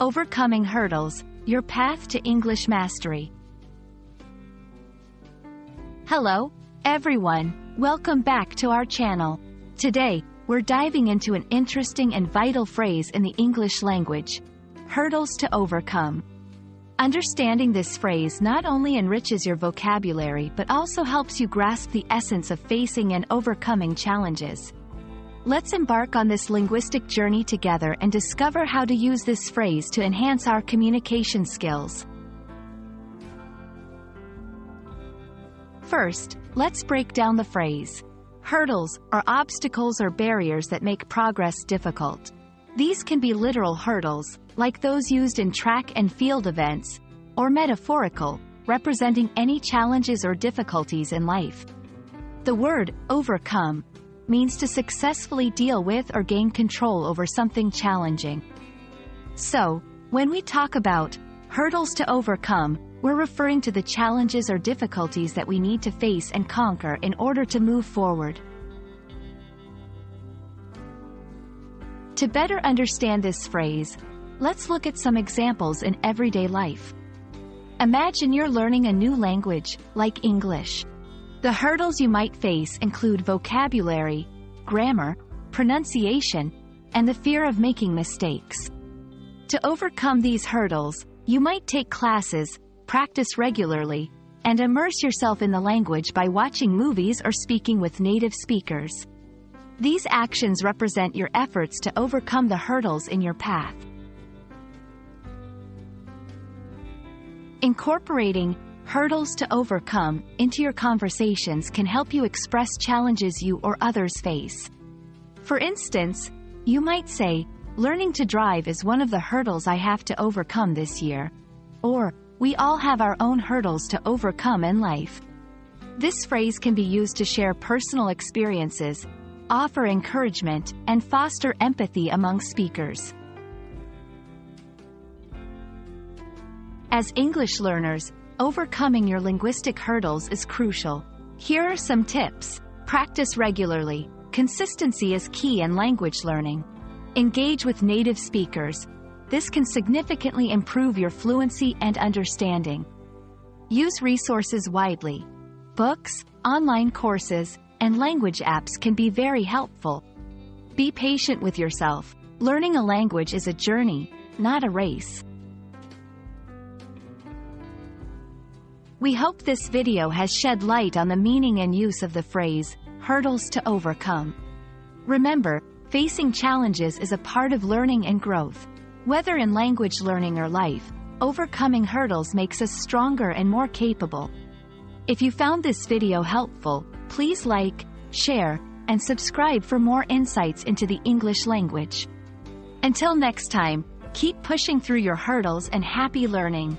Overcoming hurdles, your path to English mastery. Hello, everyone. Welcome back to our channel. Today, we're diving into an interesting and vital phrase in the English language: hurdles to overcome. Understanding this phrase not only enriches your vocabulary but also helps you grasp the essence of facing and overcoming challenges. Let's embark on this linguistic journey together and discover how to use this phrase to enhance our communication skills. First, let's break down the phrase. Hurdles are obstacles or barriers that make progress difficult. These can be literal hurdles, like those used in track and field events, or metaphorical, representing any challenges or difficulties in life. The word overcome means to successfully deal with or gain control over something challenging. So, when we talk about hurdles to overcome, we're referring to the challenges or difficulties that we need to face and conquer in order to move forward. To better understand this phrase, let's look at some examples in everyday life. Imagine you're learning a new language, like English. The hurdles you might face include vocabulary, grammar, pronunciation, and the fear of making mistakes. To overcome these hurdles, you might take classes, practice regularly, and immerse yourself in the language by watching movies or speaking with native speakers. These actions represent your efforts to overcome the hurdles in your path. Incorporating hurdles to overcome into your conversations can help you express challenges you or others face. For instance, you might say, "Learning to drive is one of the hurdles I have to overcome this year." Or, "We all have our own hurdles to overcome in life." This phrase can be used to share personal experiences, offer encouragement, and foster empathy among speakers. As English learners, overcoming your linguistic hurdles is crucial. Here are some tips. Practice regularly. Consistency is key in language learning. Engage with native speakers. This can significantly improve your fluency and understanding. Use resources widely. Books, online courses, and language apps can be very helpful. Be patient with yourself. Learning a language is a journey, not a race. We hope this video has shed light on the meaning and use of the phrase, hurdles to overcome. Remember, facing challenges is a part of learning and growth. Whether in language learning or life, overcoming hurdles makes us stronger and more capable. If you found this video helpful, please like, share, and subscribe for more insights into the English language. Until next time, keep pushing through your hurdles and happy learning.